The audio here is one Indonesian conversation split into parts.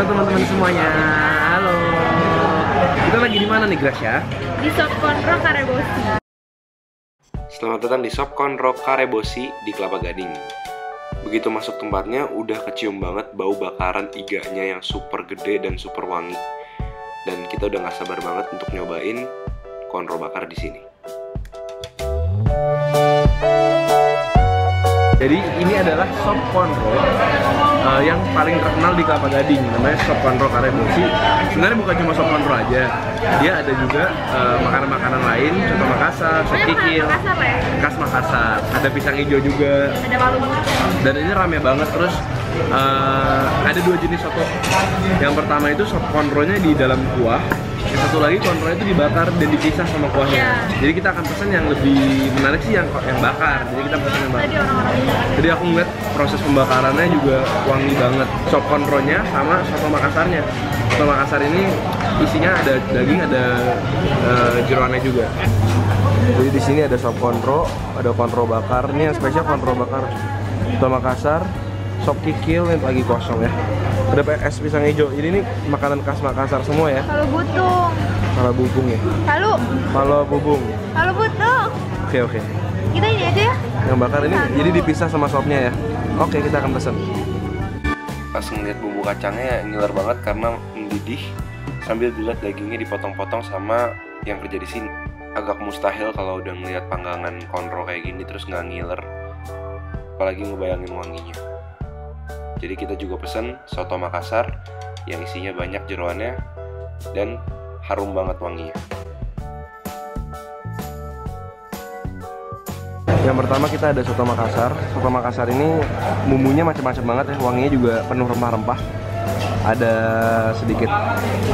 Halo teman-teman semuanya, halo. Kita lagi di mana nih, Gracia? Di Sop Konro Karebosi. Selamat datang di Sop Konro Karebosi di Kelapa Gading. Begitu masuk tempatnya, udah kecium banget bau bakaran iganya yang super gede dan super wangi. Dan kita udah gak sabar banget untuk nyobain konro bakar di sini. Jadi ini adalah sop konro yang paling terkenal di Kelapa Gading, namanya Sop Konro Karebosi. Sebenarnya bukan cuma sop konro aja, dia ada juga makanan-makanan lain, contoh Makassar, sop kikil, khas Makassar, ada pisang hijau juga, Ada palu. dan ini rame banget. Terus ada dua jenis soto. Yang pertama itu sop konronya di dalam kuah, yang satu lagi konronya itu dibakar dan dipisah sama kuahnya. Jadi kita akan pesan yang lebih menarik sih yang bakar. Jadi kita pesan yang bakar. Jadi aku ngeliat proses pembakarannya juga wangi banget. Sop konronya sama soto Makassarnya. Soto Makassar ini isinya ada daging, ada jeroannya juga. Jadi di sini ada sop konro, ada konro bakar. Ini yang spesial konro bakar. Soto Makassar, sop kikil yang lagi kosong ya. Ada es pisang hijau. Jadi ini makanan khas Makassar semua ya. Palu butung. Kalau bubung ya. Kalau bubung. Palu butung. Oke. Kita ini aja ya. Yang bakar ini jadi dipisah sama sopnya ya. Oke, kita akan pesan. Pas ngeliat bumbu kacangnya ya ngiler banget karena mendidih. Sambil dilihat dagingnya dipotong-potong sama yang kerja di sini. Agak mustahil kalau udah ngeliat panggangan konro kayak gini terus nggak ngiler. Apalagi ngebayangin wanginya. Jadi kita juga pesen soto Makassar yang isinya banyak jeroannya dan harum banget wanginya. Yang pertama kita ada soto Makassar. Soto Makassar ini bumbunya macam-macam banget ya, wanginya juga penuh rempah-rempah. Ada sedikit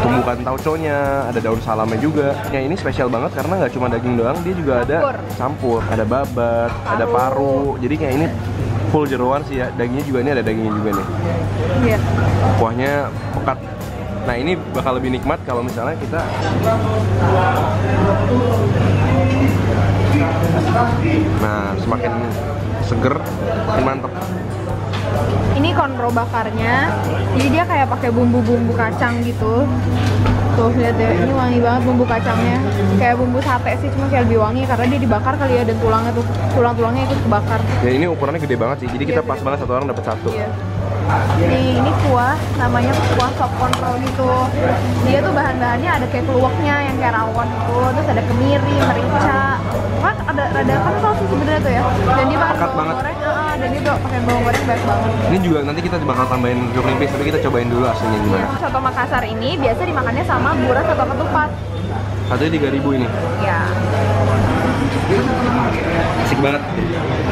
tumbukan tauconya, ada daun salamnya juga. Yang ini spesial banget karena nggak cuma daging doang, dia juga ada campur, ada babat, ada paru. Jadi kayak ini full jeroan sih ya, dagingnya juga ini ada dagingnya juga nih. Iya. Kuahnya pekat. Nah ini bakal lebih nikmat kalau misalnya kita semakin seger, makin mantep. Ini konro bakarnya. Jadi dia kayak pakai bumbu-bumbu kacang gitu. Tuh lihat deh, ini wangi banget bumbu kacangnya. Kayak bumbu sate sih, cuma kayak lebih wangi karena dia dibakar kali ya, dan tulangnya tuh, tulang-tulangnya ikut kebakar. Ya ini ukurannya gede banget sih. Jadi kita pas banget satu orang dapat satu. Iya. Nih, ini kuah, namanya kuah sop konro gitu. Dia tuh bahan-bahannya ada kayak keluaknya yang kayak rawon gitu, terus ada kemiri, merica. Kan ada kan tau sih sebenarnya tuh ya. Dan dia pakai bawang goreng, dan dia pakai bawang goreng banyak banget. Ini juga nanti kita bakal tambahin jeruk nipis, tapi kita cobain dulu aslinya gimana. Soto Makassar ini biasa dimakannya sama buras atau ketupat. Satunya 3.000 ini. Ya. Asik banget.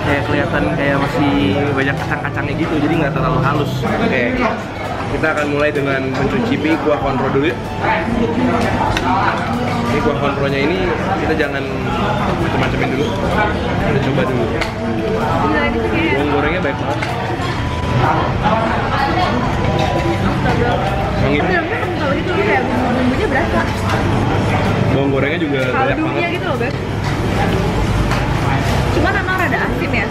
Kayak kelihatan kayak masih banyak kacang-kacangnya gitu, jadi nggak terlalu halus. Oke. Kita akan mulai dengan mencicipi kuah konro dulu. Ini kuah konronya ini kita jangan macam-macamin dulu. Kita coba dulu. Bawang gorengnya baik banget. Wangi. Kalau gitu kayak bumbunya berasa. Bawang gorengnya juga banyak banget. Kaldunya gitu loh, Beb. Cuma memang rada asin ya.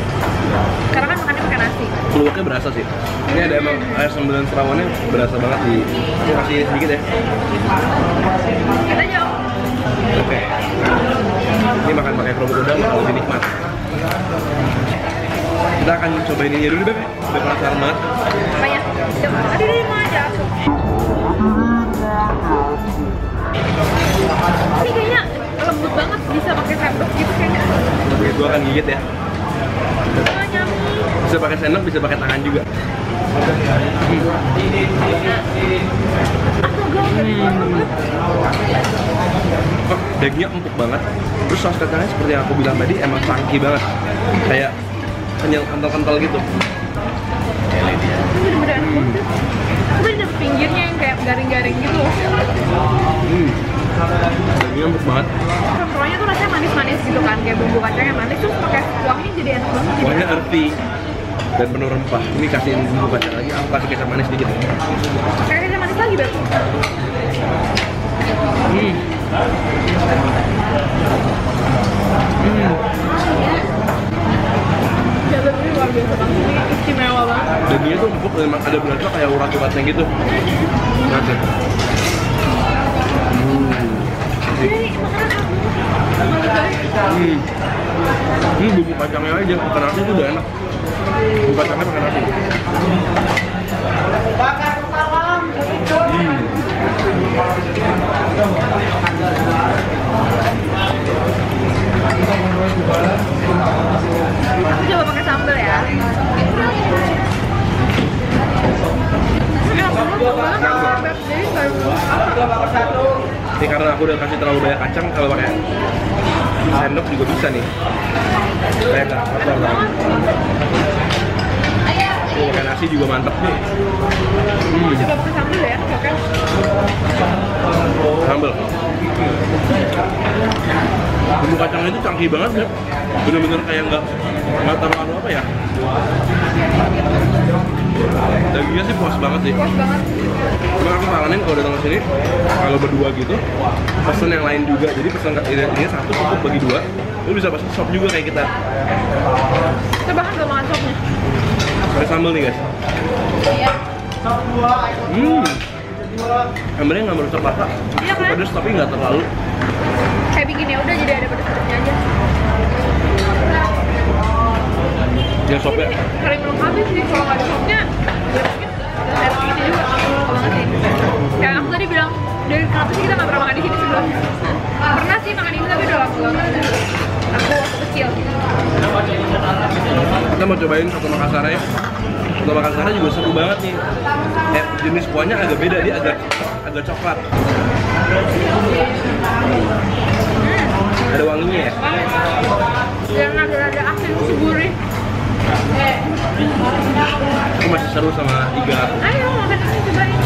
Karena kan makannya pakai nasi. Keluaknya berasa sih. Ini ada emang air semburan serawannya berasa banget di. Ini masih sedikit ya. Kita jauh. Oke. Ini makan pakai kerupuk udang bakal lebih nikmat. Kita akan cobain ini dulu, Beb. Udah penasaran banget. Apanya? Aduh, ini mau aja. Ini kayaknya lembut banget, bisa pakai sendok gitu kayaknya. Oke, gua akan gigit ya. Bisa pakai sendok, bisa pakai tangan juga. Dagingnya empuk banget. Terus saus kacangnya seperti yang aku bilang tadi emang funky banget. Kayak kenyal, kental-kental gitu. Ini bener-bener enak banget. Tapi di pinggirnya yang kayak garing-garing gitu. Dagingnya empuk banget. Konronya tuh rasanya manis-manis gitu kan, kayak bumbu kacangnya manis, terus pakai kuahnya jadi enak banget. Kuahnya earthy dan penuh rempah. Ini kasihin bumbu kacang lagi, aku kasih kecap manis dikit. Kayak kecap manis lagi, Beb. Jalanan luar biasa banget, ini istimewa banget. Dagingnya tuh empuk, ada berasa kayak urat-uratnya gitu. Oke. Bumbu kacangnya aja, makan nasi itu udah enak. Bumbu kacangnya pakai nasi. Aku coba pakai sambal ya. Ini karena aku udah kasih terlalu banyak kacang, kalau pakai sendok juga bisa nih. Kayak nggak kotor banget. Pakai nasi juga mantep nih. Coba pakai sambal ya, oke? Sambal. Bumbu kacangnya itu canggih banget ya. Bener-bener kayak nggak terlalu apa ya. Dagingnya sih puas banget sih. Puas banget. Cuma aku saranin kalau datang ke sini, kalau berdua gitu, pesen yang lain juga. Jadi pesen ini satu cukup bagi dua. Lu bisa pesen sop juga kayak kita. Kita bahkan gak makan sopnya. Pakai sambal nih guys. Iya. Sambalnya nggak merusak rasa. Iya kan? Pedas tapi nggak terlalu. Kayak bikin ya udah jadi ada pedas-pedasnya aja. Yang sopnya. Kering belum habis sih, kalau nggak ada sopnya ya mungkin nggak enak gini juga banget sih. Kayak aku tadi bilang, dari kenapa sih kita nggak pernah makan di sini sebelumnya? Pernah sih makan ini tapi udah lama banget. Aku waktu kecil. Kita mau cobain soto Makassarnya. Soto Makassarnya juga seru banget nih. Jenis kuahnya agak beda, dia agak coklat. Ada wanginya ya? Yang ada asin gurih. Aku masih seru sama Iga. Ayo makan ini cobain.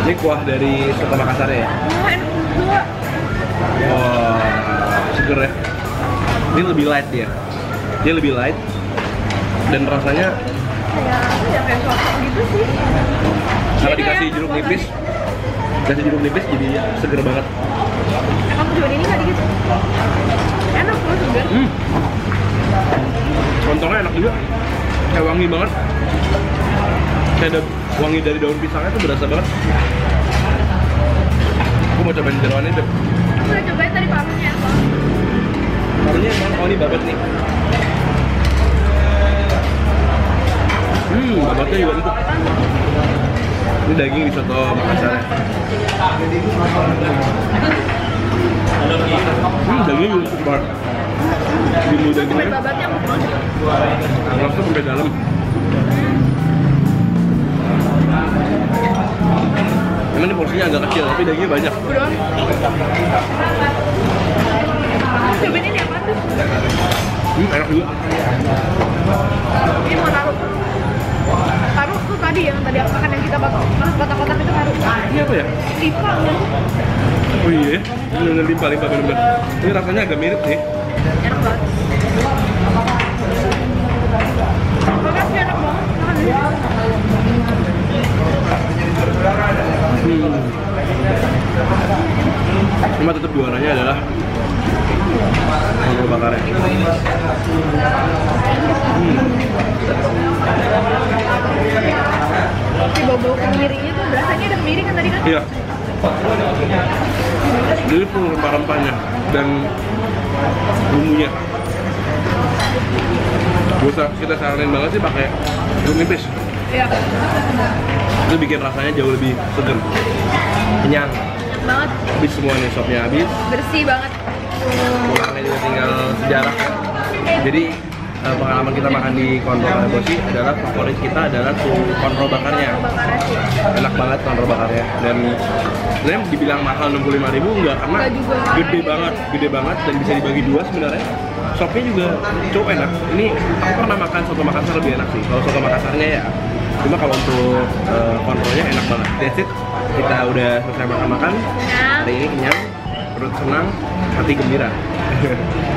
Ini kuah dari soto Makassarnya ya? Wah enak juga. Wah, seger ya. Ini lebih light dia. Dia lebih light dan rasanya Kayak soto gitu sih. kalau dikasih jeruk nipis, jadi seger banget. Kamu cobain ini nggak dikit? Enak loh segar. Lontongnya enak juga, kayak wangi banget. Kayak ada wangi dari daun pisangnya tuh berasa banget. Aku mau cobain jeroannya deh. Aku udah cobain tadi parunya apa? Parunya emang, oh ini babat nih. Babatnya juga empuk. Ini daging di soto Makassar. Dagingnya juga empuk banget. Bumbu dagingnya. Babatnya empuk banget. Langsung sampai dalam. Emang ini porsinya agak kecil, tapi dagingnya banyak. Udah. Cobain ini apa tuh? Enak juga. Ini mau taruh. Taruh tuh tadi yang tadi aku makan yang kita kotak-kotak itu taruh. Ini apa ya? Lipa. Oh iya, bener-bener limpa bener-bener. Ini rasanya agak mirip sih. Enak banget. Makasih enak banget. Makan dulu. Cuma tetap juaranya adalah sambal bakarnya. Si bau-bau kemirinya tuh berasanya ada kemiri kan tadi kan? Iya. Jadi full rempah-rempahnya dan bumbunya. Kita saranin banget sih pakai jeruk nipis. Iya. Itu bikin rasanya jauh lebih seger. Kenyang. Banget. Habis semua nih, sopnya habis. Bersih banget. Pulangnya juga tinggal sejarah. Jadi pengalaman kita makan di Kontrol Bosi adalah favorit kita adalah tuh kontrol bakarnya. Bakarnya sih. Enak banget kontrol bakarnya. Dan sebenarnya dibilang mahal 65.000 enggak, karena Enggak juga. gede banget dan bisa dibagi dua sebenarnya. Sopnya juga cukup enak. Ini aku pernah makan soto Makassar lebih enak sih. Kalau soto Makassarnya ya. Cuma kalau untuk kontrolnya enak banget. That's it. Kita udah selesai makan-makan. Hari ini kenyang, perut senang, hati gembira.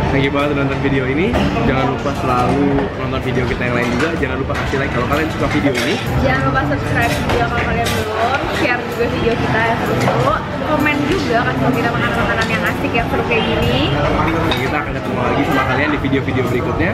Thank you banget udah nonton video ini. Jangan lupa selalu nonton video kita yang lain juga. Jangan lupa kasih like kalau kalian suka video ini. Jangan lupa subscribe video kalau kalian belum. Share juga video kita yang seru-seru. Komen juga kasih tahu kita makan makanan yang asik yang seru kayak gini. Dan kita akan ketemu lagi sama kalian di video-video berikutnya.